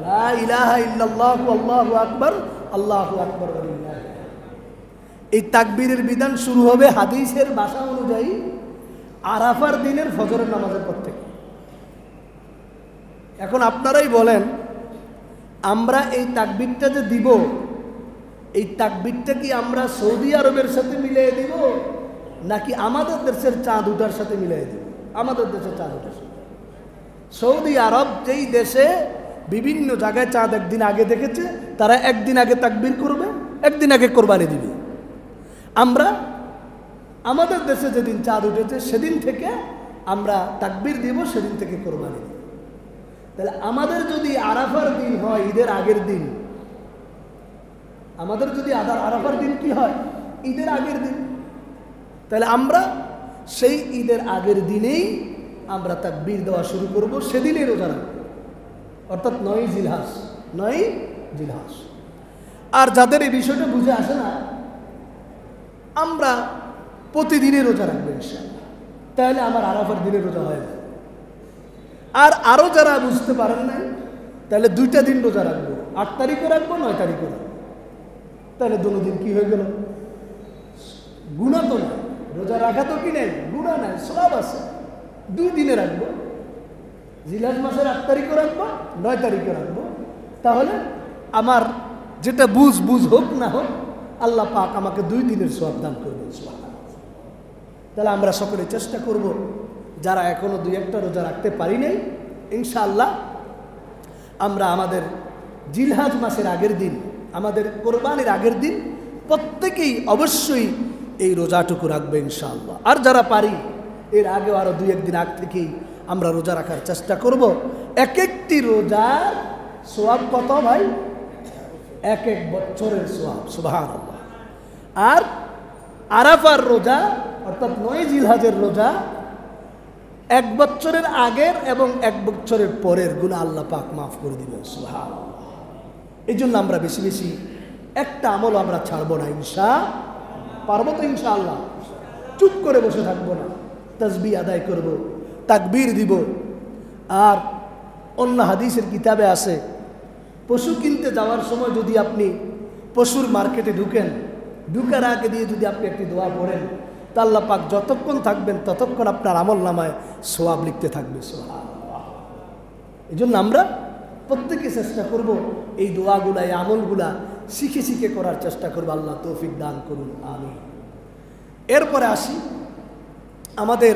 লা ইলাহা ইল্লাল্লাহু, আল্লাহু আকবার, আল্লাহু আকবার ওয়া লিল্লাহি। এই তাকবীরের বিধান শুরু হবে হাদিসের ভাষা অনুযায়ী আরাফার দিনের ফজরের নামাজের পর থেকে। এখন আপনারাই বলেন, আমরা এই তাকবীরটা যে দিব, এই তাকবীরটা কি আমরা সৌদি আরবের সাথে মিলিয়ে দিব নাকি আমাদের দেশের চাঁদ উঠার সাথে মিলিয়ে দিব? আমাদের দেশের চাঁদ উঠার সাথে। সৌদি আরব যেই দেশে বিভিন্ন জায়গায় চাঁদ একদিন আগে দেখেছে, তারা একদিন আগে তাকবীর করবে, একদিন আগে কোরবানি দিবে। আমরা আমাদের দেশে যেদিন চাঁদ উঠেছে সেদিন থেকে আমরা তাকবীর দিব, সেদিন থেকে কোরবানি দিব। তাহলে আমাদের যদি আরাফার দিন হয় ঈদের আগের দিন, আমাদের যদি আরাফার দিন কি হয়? ঈদের আগের দিন, তাহলে আমরা সেই ঈদের আগের দিনেই আমরা তাকবীর দেওয়া শুরু করব, সেদিনই রোজা রাখব, অর্থাৎ 9 জিলহজ। 9 জিলহজ। আর যাদের এই বিষয়টা বুঝে আসে না, আমরা প্রতিদিনই রোজা রাখবো ইনশাআল্লাহ, তাহলে আমার আরাফার দিনে রোজা হয় না। আর আরও যারা বুঝতে পারেন না, তাহলে 2টা দিন রোজা রাখবো, 8 তারিখও রাখবো, 9 তারিখও রাখবো। তাহলে দুটো দিন কি হয়ে গেল? গুনাহ তো না, রোজা রাখা তো কি নেই, গুনাহ নাই, সওয়াব আছে। 2 দিনে রাখবো, জিলহজ মাসের 8 তারিখও রাখবো, 9 তারিখও রাখবো। তাহলে আমার যেটা বুঝ হোক না হোক, আল্লাহ পাক আমাকে 2 দিনের সওয়াব দান করবেন। তাহলে আমরা সকলে চেষ্টা করব, যারা এখনো 2-1টা রোজা রাখতে পারি নাই, ইনশাআল্লাহ আমরা আমাদের জিলহজ মাসের আগের দিন, আমাদের কোরবানির আগের দিন প্রত্যেকেই অবশ্যই এই রোজাটুকু রাখবে ইনশাআল্লাহ। আর যারা পারি এর আগেও আরও 2-1 দিন আগ থেকেই আমরা রোজা রাখার চেষ্টা করব। এক একটি রোজার সওয়াব কত ভাই? 1 বছরের সওয়াব, সুবহানাল্লাহ। আর আরাফার রোজা অর্থাৎ 9 জিলহজের রোজা 1 বছরের আগের এবং 1 বছরের পরের গুনাহ আল্লাহ পাক মাফ করে দিবেন, সুবহানাল্লাহ। এই জন্য আমরা বেশি বেশি একটা আমল আমরা ছাড়বো না, পারবো তো ইনশাআল্লাহ। চুপ করে বসে থাকবো না, তাসবিহ আদায় করব, তাকবীর দিব। আর অন্য হাদিসের কিতাবে আছে, পশু কিনতে যাওয়ার সময় যদি আপনি পশুর মার্কেটে ঢুকার আগে দিয়ে যদি আপনি একটি দোয়া পড়েন, তা আল্লাহ পাক যতক্ষণ থাকবেন ততক্ষণ আপনার আমল নামায় সওয়াব লিখতে থাকবে, সুবহানাল্লাহ। এই জন্য আমরা প্রত্যেকে চেষ্টা করব এই দোয়াগুলা, এই আমলগুলা শিখে করার চেষ্টা করব। আল্লাহ তৌফিক দান করুন, আমিন। এরপরে আসি আমাদের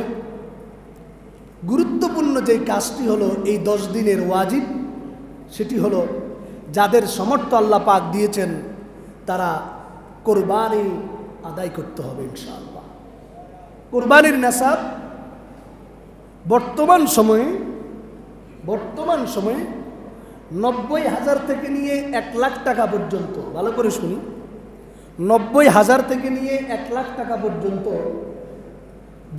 গুরুত্বপূর্ণ যে কাজটি হলো এই 10 দিনের ওয়াজিব, সেটি হলো যাদের সামর্থ্য আল্লাহ পাক দিয়েছেন তারা কোরবানি আদায় করতে হবে ইনশাআল্লাহ। কোরবানির নেসাব বর্তমান সময়ে 90,000 থেকে নিয়ে 1 লাখ টাকা পর্যন্ত, ভালো করে শুনি, 90,000 থেকে নিয়ে 1 লাখ টাকা পর্যন্ত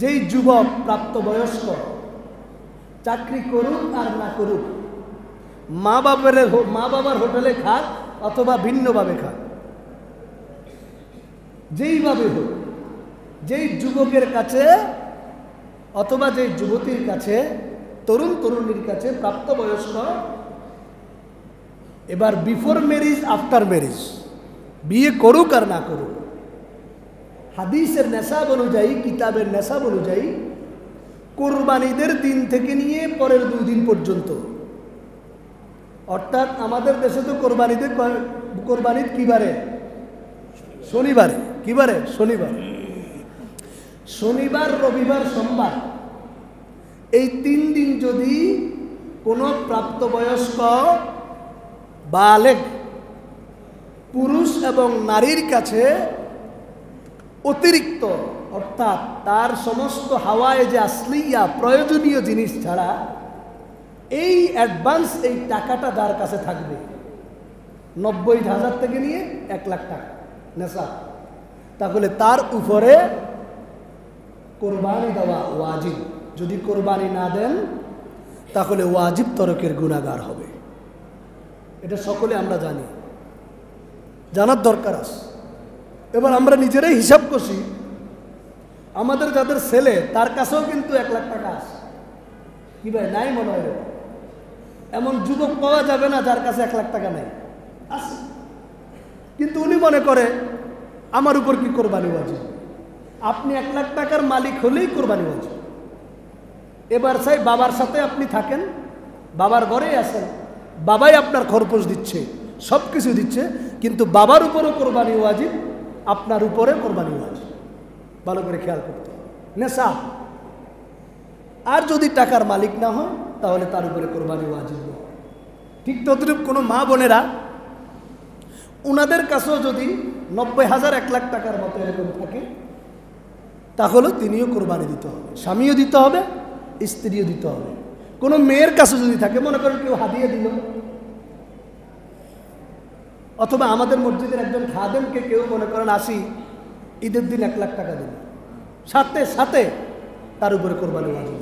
যেই যুবক প্রাপ্তবয়স্ক চাকরি করুক আর না করুক, মা বাবার হোটেলে খাক অথবা ভিন্নভাবে খাক, যেইভাবে হোক, যেই যুবকের কাছে অথবা যেই যুবতীর কাছে, তরুণীর কাছে প্রাপ্তবয়স্ক, এবার বিফোর ম্যারেজ আফটার ম্যারেজ, বিয়ে করুক আর না করুক, হাদিসের নেশাব অনুযায়ী, কিতাবের নেশাব অনুযায়ী কোরবানিদের দিন থেকে নিয়ে পরের 2 দিন পর্যন্ত, অর্থাৎ আমাদের দেশে তো কোরবানির কি বারে? শনিবারে। কি বারে? শনিবার। শনিবার, রবিবার, সোমবার, এই 3 দিন যদি কোনো প্রাপ্তবয়স্ক বালেগ পুরুষ এবং নারীর কাছে অতিরিক্ত, অর্থাৎ তার সমস্ত হাওয়ায় যে আসলিয়া প্রয়োজনীয় জিনিস ছাড়া এই অ্যাডভান্স এই টাকাটা যার কাছে থাকবে 90,000 থেকে নিয়ে 1 লাখ টাকা নেশা, তাহলে তার উপরে কোরবানি দেওয়া ওয়াজিব। যদি কোরবানি না দেন তাহলে ওয়াজিব তরকের গুনাহগার হবে। এটা সকলে আমরা জানি, জানার দরকার আছে। এবার আমরা নিজেরাই হিসাব করছি, আমাদের যাদের ছেলে তার কাছেও কিন্তু 1 লাখ টাকা আছে। কি ভাই, নাই মনে হয়? এমন যুবক পাওয়া যাবে না যার কাছে 1 লাখ টাকা নেই, আছে। কিন্তু উনি মনে করে আমার উপর কি কোরবানি ওয়াজিব। আপনি 1 লাখ টাকার মালিক হলেই কোরবানি ওয়াজিব। এবার চাই বাবার সাথে আপনি থাকেন, বাবার ঘরেই আছেন, বাবাই আপনার খরপোশ দিচ্ছে, সব কিছু দিচ্ছে, কিন্তু বাবার উপরও কোরবানি ওয়াজিব, আপনার উপরে কোরবানি ওয়াজিব। ভালো করে খেয়াল করতে হবে। নেশা। আর যদি টাকার মালিক না হয় তাহলে তার উপরে কোরবানি ওয়াজিব। ঠিক তদ্রূপ কোনো মা বোনেরা ওনাদের কাছেও যদি 90,000 1 লাখ টাকার মতো এরকম থাকে তাহলে তিনিও কোরবানি দিতে হবে, স্বামীও দিতে হবে, স্ত্রীও দিতে হবে। কোনো মেয়ের কাছে যদি থাকে, মনে করেন কেউ হাদিয়া দিল, অথবা আমাদের মসজিদের একজন খাদেমকে কেউ মনে করেন আসি ঈদের দিন 1 লাখ টাকা দিল, সাথে সাথে তার উপরে কোরবানি ওয়াজিব।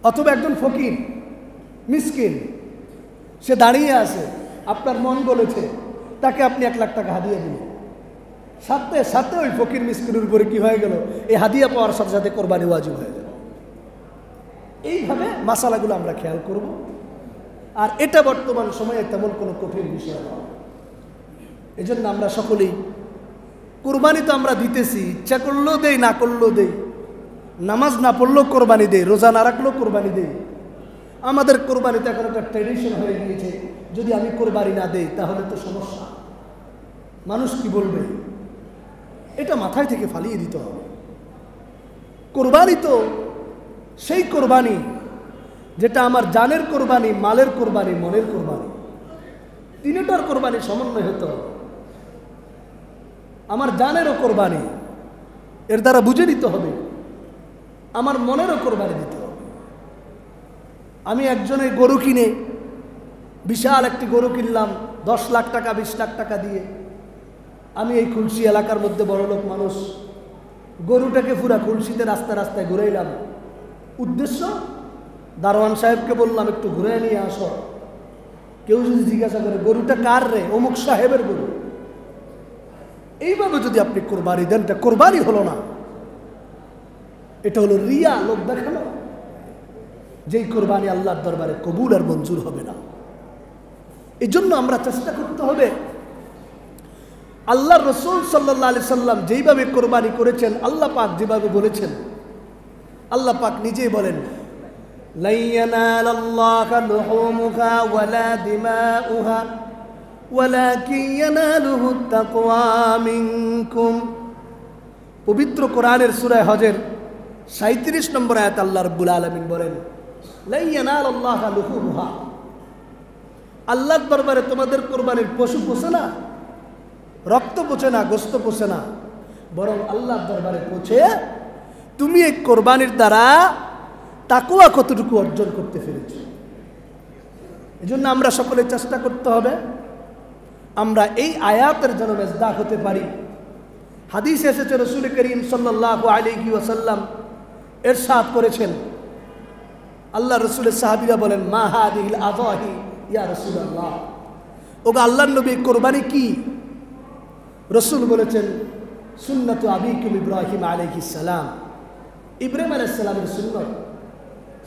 অথবা একজন ফকির মিসকিন, সে দাঁড়িয়ে আছে, আপনার মন বলেছে, তাকে আপনি 1 লাখ টাকা হাদিয়া দিলেন, সাথে সাথে ওই ফকির মিসকিনের উপরে কি হয়ে গেল, এই হাদিয়া পাওয়ার সাথে সাথে কোরবানি ওয়াজিব হয়ে গেল। এইভাবে মাসালাগুলো আমরা খেয়াল করব। আর এটা বর্তমান সময়ে তেমন কোনো কঠিন বিষয় নয়। এই জন্য আমরা সকলেই কোরবানি তো আমরা দিতেছি, ইচ্ছা করলেও দেই, না করলেও দেই, নামাজ না পড়লেও কোরবানি দেই, রোজা না রাখলেও কোরবানি দেই। আমাদের কোরবানিতে এখন একটা ট্র্যাডিশন হয়ে গিয়েছে, যদি আমি কোরবানি না দেই তাহলে তো সমস্যা, মানুষ কি বলবে, এটা মাথায় থেকে ফালিয়ে দিতে হবে। কোরবানি তো সেই কোরবানি যেটা আমার জানের কোরবানি, মালের কোরবানি, মনের কোরবানি, তিনটার কোরবানি সমন্বয় হতে হবে। আমার জানেরও কোরবানি, এর দ্বারা বুঝে দিতে হবে, আমার মনেরও কোরবানি দিতে হবে। আমি একজনের গরু কিনে, বিশাল একটি গরু কিনলাম 10 লাখ টাকা 20 লাখ টাকা দিয়ে, আমি এই খুলশি এলাকার মধ্যে বড়লোক মানুষ, গরুটাকে পুরা খুলশিতে রাস্তায় রাস্তায় ঘুরাইলাম। উদ্দেশ্য, দারোয়ান সাহেবকে বললাম একটু ঘুরে নিয়ে আসো। কেউ যদি জিজ্ঞাসা করে গরুটা কার রে, অমুক সাহেবের গরু, এইভাবে যদি আপনি কোরবানি দেন, এটা কোরবানি হলো না, এটা হলো রিয়া, লোক দেখানো। যেই কোরবানি আল্লাহর দরবারে কবুল আর মঞ্জুর হবে না। এই জন্য আমরা চেষ্টা করতে হবে, আল্লাহ রসুল সাল্লাল্লাহু আলাইহি সাল্লাম যেইভাবে কোরবানি করেছেন, আল্লাহ পাক যেভাবে বলেছেন, আল্লাহ পাক নিজেই বলেন, লা ইয়ানালাল্লাহা লুহুমুহা ওয়ালা দিমাউহা ওয়ালাকিন ইয়ানালুহুত তাকওয়া মিনকুম। পবিত্র কোরআনের সূরা হজের 37 নম্বর আয়াত আল্লাহ রাব্বুল আলামিন বলেন, লা ইয়ানালাল্লাহা লুহুমুহা, আল্লাহর দরবারে তোমাদের কোরবানির পশু পোষে না, রক্ত পোষে না, গোস্ত পোষে না, বরং আল্লাহর দরবারে পৌঁছে তুমি এই কোরবানির দ্বারা তাকওয়া কতটুকু অর্জন করতে পেরেছ। এই জন্য আমরা সকলে চেষ্টা করতে হবে আমরা এই আয়াতের যেন মেজদাক হতে পারি। হাদিসে এসেছে, রাসূল করিম সাল্লাল্লাহু আলাইহি ওয়াসাল্লাম ইরশাদ করেছেন, আল্লাহ রাসূলের সাহাবীরা বলেন, মা হাদিহিল আযাহি ইয়া রাসূলুল্লাহ, ওগো আল্লাহর নবী কোরবানি কি? রাসূল বলেছেন, সুন্নাতু আবিকুম ইব্রাহিম আলাইহিস সালাম, ইব্রাহিম আলাইহিস সালামের সুন্নাত।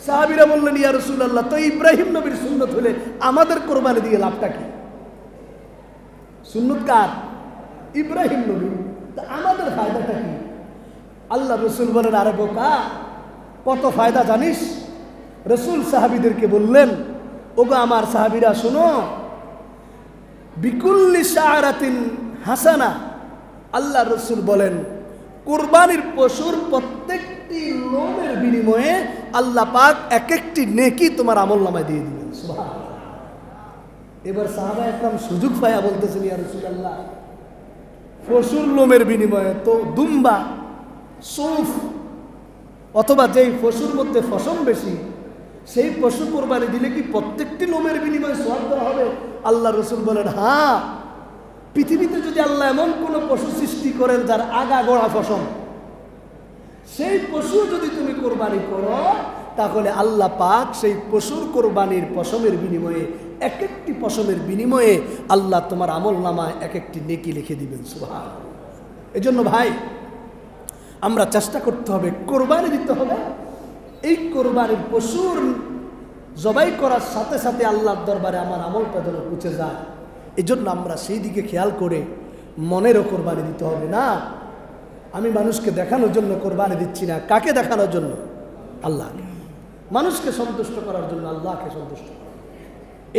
সাহাবীরা বললেন, ইয়া রাসূলুল্লাহ, তো ইব্রাহিম নবীর সুন্নাত হলে আমাদের কোরবানি দিয়ে লাভটা কি? সুন্নাত কার? ইব্রাহিম নবী, তা আমাদের ফায়দাটা কি? আল্লাহ রাসূল বলেন, আরে বোকা, কত ফায়দা জানিস? রাসূল সাহাবীদেরকে বললেন, ওগো আমার সাহাবীরা শোনো, বিকুল্লি শাআরাতিন হাসানা, আল্লাহ রাসূল বলেন কুরবানির পশুর প্রত্যেকটি লোমের বিনিময়ে আল্লাহ পাক এক একটি নেকি তোমার আমলনামায় দিয়ে দিবেন। সুবহানাল্লাহ। এবার সাহাবা একরাম সুযোগ পায়া বলতেছেন, ইয়া রাসূলুল্লাহ, পশুর লোমের বিনিময়ে তো দুম্বা, সৌফ অথবা যেই পশুর মধ্যে ফসল বেশি সেই পশু কোরবানি দিলে কি প্রত্যেকটি লোমের বিনিময়ে সওয়াব দেওয়া হবে? আল্লাহ রসুল বলেন, হ্যাঁ, পৃথিবীতে যদি আল্লাহ এমন কোনো পশু সৃষ্টি করেন যার আগা গোড়া ফসল, সেই পশু যদি তুমি কোরবানি করো তাহলে আল্লাহ পাক সেই পশুর কোরবানির পশমের বিনিময়ে এক একটি পশমের বিনিময়ে আল্লাহ তোমার আমল নামায় এক একটি নেকি লিখে দিবেন। সুবহানাল্লাহ। এজন্য ভাই আমরা চেষ্টা করতে হবে, কোরবানি দিতে হবে। এই কোরবানির পশুর জবাই করার সাথে সাথে আল্লাহর দরবারে আমার আমলটা যেন পৌঁছে যায়, এজন্য আমরা সেই দিকে খেয়াল করে মনেরও কোরবানি দিতে হবে। না, আমি মানুষকে দেখানোর জন্য কোরবানি দিচ্ছি না। কাকে দেখানোর জন্য? আল্লাহকে। মানুষকে সন্তুষ্ট করার জন্য, আল্লাহকে সন্তুষ্ট করার।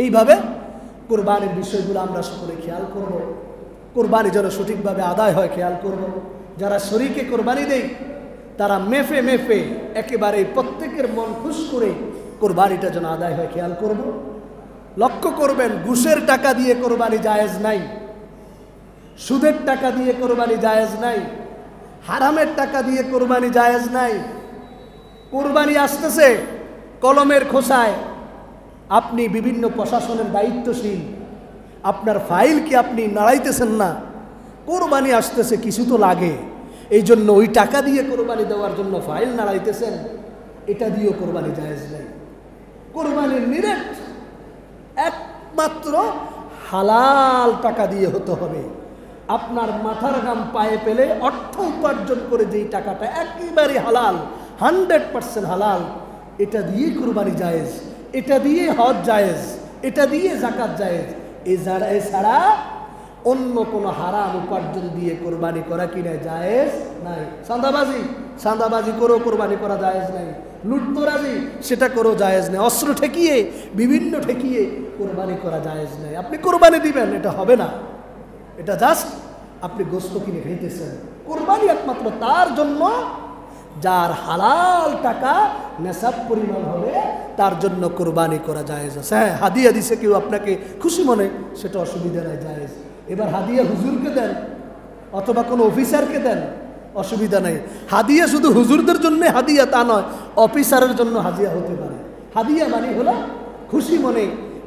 এইভাবে কোরবানির বিষয়গুলো আমরা সকলে খেয়াল করব। কোরবানি যেন সঠিকভাবে আদায় হয় খেয়াল করব। যারা শরীকে কোরবানি দেয় তারা মেফে মেফে একেবারে প্রত্যেকের মন খুশ করে কোরবানিটা যেন আদায় হয় খেয়াল করব। লক্ষ্য করবেন, ঘুষের টাকা দিয়ে কোরবানি জায়েজ নাই, সুদের টাকা দিয়ে কোরবানি জায়েজ নাই, হারামের টাকা দিয়ে কোরবানি জায়েজ নাই। কোরবানি আসতেছে কলমের খোসায়, আপনি বিভিন্ন প্রশাসনের দায়িত্বশীল, আপনার ফাইল কি আপনি নাড়াইতেছেন না? কোরবানি আসতেছে, কিছু তো লাগে, এই জন্য ওই টাকা দিয়ে কোরবানি দেওয়ার জন্য ফাইল নাড়াইতেছেন, এটা দিয়েও কোরবানি জায়েজ নাই। কোরবানির নিরেট একমাত্র হালাল টাকা দিয়ে হতে হবে। আপনার মাথার ঘাম পায়ে পেলে অর্থ উপার্জন করে যেই টাকাটা একেবারে হালাল, 100% হালাল, এটা দিয়ে কোরবানি জায়েজ, এটা দিয়ে হজ জায়েজ, এটা দিয়ে যাকাত জায়েজ। এছাড়া অন্য কোনো হারাম উপার্জন দিয়ে কোরবানি করা কিনা জায়েজ নাই। চাঁদাবাজি করেও কোরবানি করা জায়েজ নাই, লুটতরাজি সেটা করেও জায়েজ নাই, অস্ত্র ঠেকিয়ে বিভিন্ন ঠেকিয়ে কোরবানি করা জায়েজ নাই। আপনি কোরবানি দিবেন, এটা হবে না। এটা জাস্ট আপনি গোস্ত কিনে খাইতেছেন। কোরবানি একমাত্র তার জন্য যার হালাল টাকা নেশাব পরিমাণ হবে, তার জন্য কোরবানি করা জায়েজ আছে। হ্যাঁ, হাদিয়া দিছে কেউ আপনাকে খুশি মনে, সেটা অসুবিধা নাই, জায়েজ। এবার হাদিয়া হুজুরকে দেন অথবা কোনো অফিসারকে দেন, অসুবিধা নাই। হাদিয়া শুধু হুজুরদের জন্য হাদিয়া তা নয়, অফিসারের জন্য হাদিয়া হতে পারে। হাদিয়া মানে হলো খুশি মনে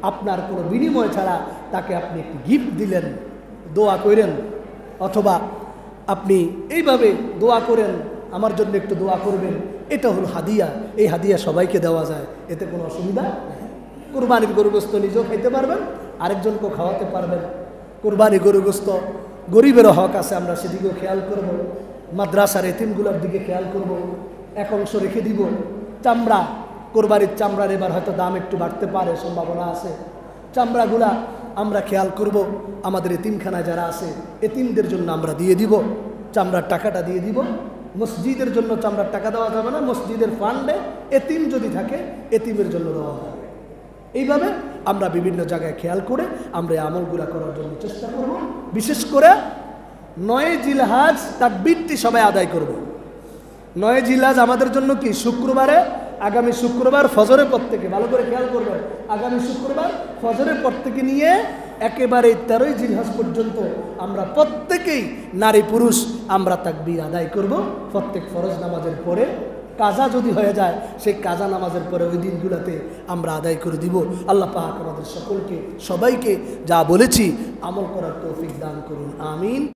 আপনার কোনো বিনিময় ছাড়া তাকে আপনি একটি গিফট দিলেন, দোয়া করেন, অথবা আপনি এইভাবে দোয়া করেন, আমার জন্য একটু দোয়া করবেন, এটা হলো হাদিয়া। এই হাদিয়া সবাইকে দেওয়া যায়, এতে কোনো অসুবিধা নেই। কোরবানির গরুগোস্ত নিজেও খাইতে পারবেন, আরেকজনকেও খাওয়াতে পারবেন। কোরবানি গরুগোস্ত গরিবেরও হক আছে, আমরা সেদিকেও খেয়াল করব। মাদ্রাসার এতিমগুলোর দিকে খেয়াল করব, এক অংশ রেখে দিব। চামড়া, কোরবানির চামড়ার এবার হয়তো দাম একটু বাড়তে পারে, সম্ভাবনা আছে। চামড়াগুলা আমরা খেয়াল করব, আমাদের এতিমখানায় যারা আছে এতিমদের জন্য আমরা দিয়ে দিব, চামড়ার টাকাটা দিয়ে দিব। মসজিদের জন্য চামড়ার টাকা দেওয়া যাবে না, মসজিদের ফান্ডে এতিম যদি থাকে এতিমের জন্য দেওয়া যাবে। এইভাবে আমরা বিভিন্ন জায়গায় খেয়াল করে আমরা এই আমলগুলা করার জন্য চেষ্টা করব। বিশেষ করে 9 জিলহজ তাকবীরটি সবাই আদায় করব। 9 জিলহজ আমাদের জন্য কি? শুক্রবারে, আগামী শুক্রবার ফজরের পর থেকে, ভালো করে খেয়াল করবেন, আগামী শুক্রবার ফজরের পর থেকে নিয়ে একেবারে 13 জিলহজ পর্যন্ত আমরা প্রত্যেকেই নারী পুরুষ আমরা তাকবীর আদায় করব। প্রত্যেক ফরজ নামাজের পরে, কাজা যদি হয়ে যায় সেই কাজা নামাজের পরে ওই দিনগুলোতে আমরা আদায় করে দিব। আল্লাহ পাক আমাদের সকলকে, সবাইকে যা বলেছি আমল করার তৌফিক দান করুন, আমিন।